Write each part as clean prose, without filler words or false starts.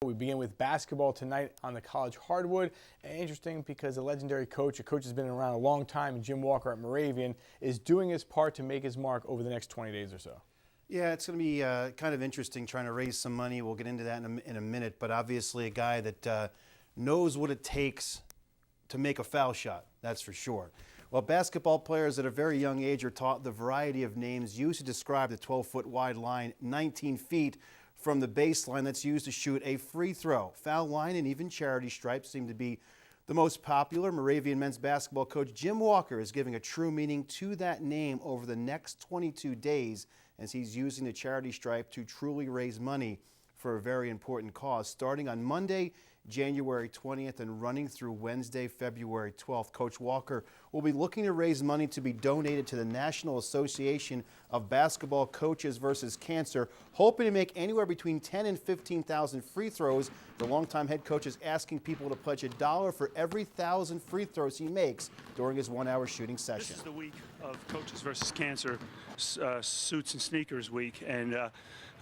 We begin with basketball tonight on the college hardwood. Interesting because the legendary coach, a coach has been around a long time, Jim Walker at Moravian, is doing his part to make his mark over the next 20 days or so. Yeah, it's going to be kind of interesting trying to raise some money. We'll get into that in a minute, but obviously a guy that knows what it takes to make a foul shot, that's for sure. Well, basketball players at a very young age are taught the variety of names used to describe the 12-foot wide line, 19 feet from the baseline that's used to shoot a free throw. Foul line and even charity stripes seem to be the most popular. Moravian men's basketball coach Jim Walker is giving a true meaning to that name over the next 22 days as he's using the charity stripe to truly raise money for a very important cause. Starting on Monday, January 20th and running through Wednesday, February 12th. Coach Walker will be looking to raise money to be donated to the National Association of Basketball Coaches versus Cancer, hoping to make anywhere between 10 and 15,000 free throws. The longtime head coach is asking people to pledge $1 for every 1,000 free throws he makes during his 1-hour shooting session. This is the week of Coaches versus Cancer, Suits and Sneakers Week, and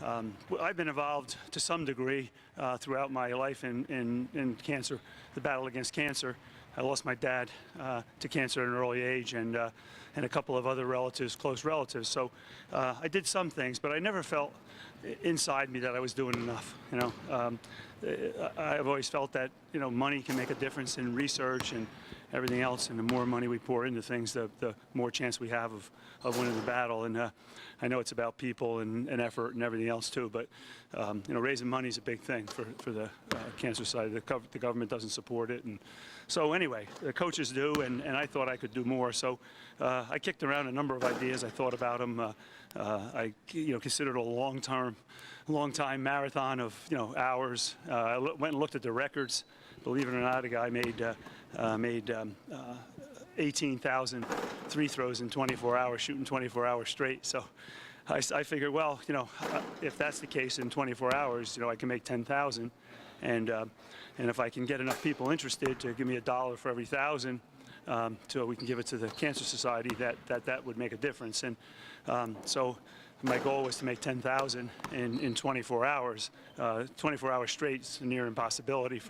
I've been involved to some degree throughout my life in cancer, the battle against cancer. I lost my dad to cancer at an early age, and a couple of other relatives, close relatives. So I did some things, but I never felt inside me that I was doing enough. You know, I've always felt that money can make a difference in research and everything else, and the more money we pour into things, the more chance we have of winning the battle. And I know it's about people and effort and everything else too, but raising money is a big thing for the cancer side. The government doesn't support it, and so anyway, the coaches do, and I thought I could do more. So I kicked around a number of ideas. I thought about them. I considered a long time marathon of hours. I went and looked at the records. Believe it or not, a guy made 18,000 free throws in 24 hours, shooting 24 hours straight. So I figured, well, if that's the case in 24 hours, I can make 10,000, and if I can get enough people interested to give me $1 for every 1,000, so we can give it to the Cancer Society, that would make a difference. And so my goal was to make 10,000 in 24 hours. 24 hours straight is a near impossibility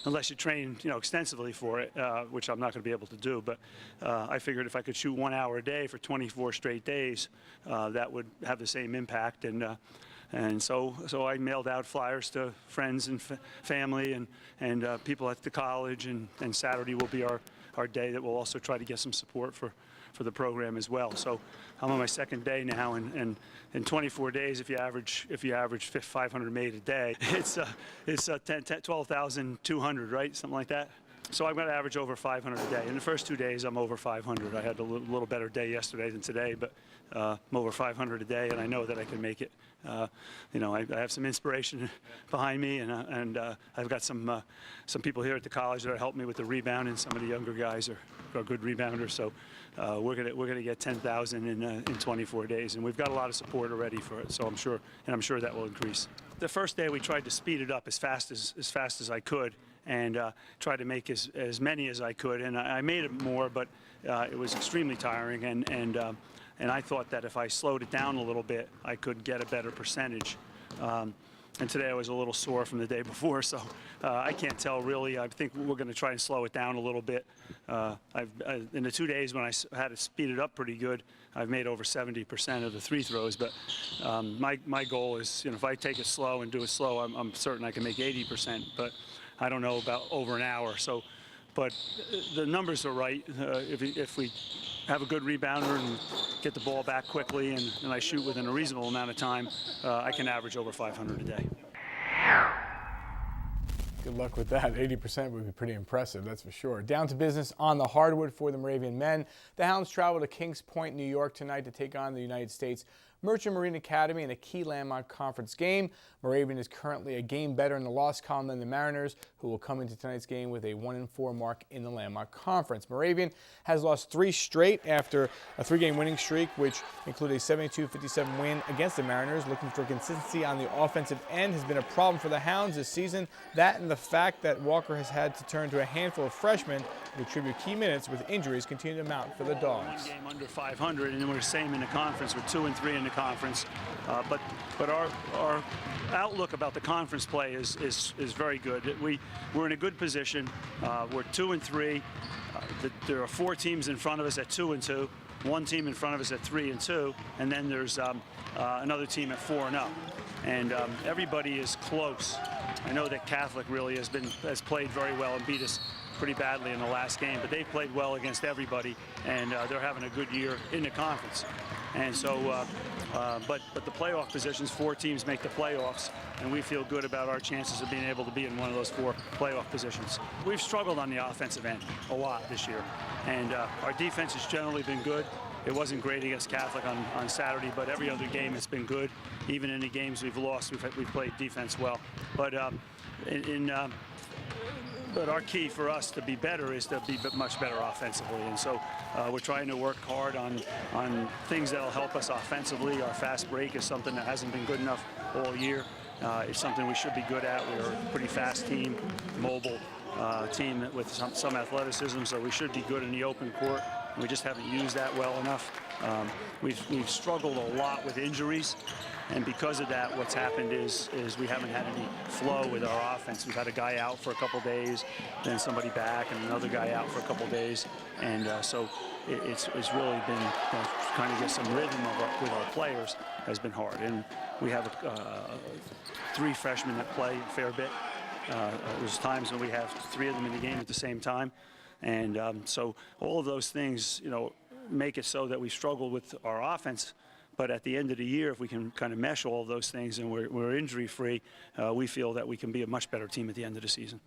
unless you train extensively for it, which I'm not going to be able to do. But I figured if I could shoot 1 hour a day for 24 straight days, that would have the same impact. And so I mailed out flyers to friends and family and people at the college, and Saturday will be our day that we'll also try to get some support for the program as well. So I'm on my second day now, and in 24 days, if you average 500 made a day, it's 12,200, right? Something like that. So I'm going to average over 500 a day. In the first 2 days, I'm over 500. I had a little better day yesterday than today, but I'm over 500 a day, and I know that I can make it. I have some inspiration behind me, and I've got some people here at the college that help me with the rebounding. Some of the younger guys are good rebounders, so we're gonna get 10,000 in 24 days, and we've got a lot of support already for it. So I'm sure that will increase. The first day we tried to speed it up as fast as I could, and try to make as many as I could, and I made it more, but it was extremely tiring, and I thought that if I slowed it down a little bit, I could get a better percentage. And today I was a little sore from the day before, so I can't tell really. I think we're going to try and slow it down a little bit. In the 2 days when I had to speed it up pretty good, I've made over 70% of the free throws. But my goal is, if I take it slow and do it slow, I'm certain I can make 80%. But I don't know about over an hour. So, but the numbers are right. If we have a good rebounder and get the ball back quickly, and I shoot within a reasonable amount of time, I can average over 500 a day. Good luck with that. 80% would be pretty impressive, that's for sure. Down to business on the hardwood for the Moravian men. The Hounds travel to Kings Point, New York tonight to take on the United States Merchant Marine Academy in a key landmark conference game. Moravian is currently a game better in the loss column than the Mariners, who will come into tonight's game with a 1-4 mark in the landmark conference. Moravian has lost 3 straight after a 3-game winning streak, which included a 72-57 win against the Mariners. Looking for consistency on the offensive end has been a problem for the Hounds this season. That and the fact that Walker has had to turn to a handful of freshmen to contribute key minutes with injuries continue to mount for the Dogs. One game under 500, and then we're the same in the conference. We're 2-3 in the conference, but our outlook about the conference play is very good. We're in a good position. We're 2-3. There are 4 teams in front of us at 2-2, 1 team in front of us at 3-2, and then there's another team at 4-0. And everybody is close. I know that Catholic really has played very well and beat us pretty badly in the last game, but they've played well against everybody, and they're having a good year in the conference. And so, but the playoff positions, 4 teams make the playoffs, and we feel good about our chances of being able to be in one of those 4 playoff positions. We've struggled on the offensive end a lot this year, and our defense has generally been good. It wasn't great against Catholic on Saturday, but every other game it's been good. Even in the games we've lost, we've played defense well. But but our key for us to be better is to be much better offensively, and so we're trying to work hard on things that'll help us offensively. Our fast break is something that hasn't been good enough all year. It's something we should be good at. We're a pretty fast team, mobile team with some athleticism, so we should be good in the open court. We just haven't used that well enough. We've struggled a lot with injuries, and because of that, what's happened is we haven't had any flow with our offense. We've had a guy out for a couple days, then somebody back, and another guy out for a couple days, and so it's really been trying to get some rhythm with our players has been hard. And we have 3 freshmen that play a fair bit. There's times when we have 3 of them in the game at the same time. And so all of those things, make it so that we struggle with our offense. But at the end of the year, if we can kind of mesh all of those things and we're injury-free, we feel that we can be a much better team at the end of the season.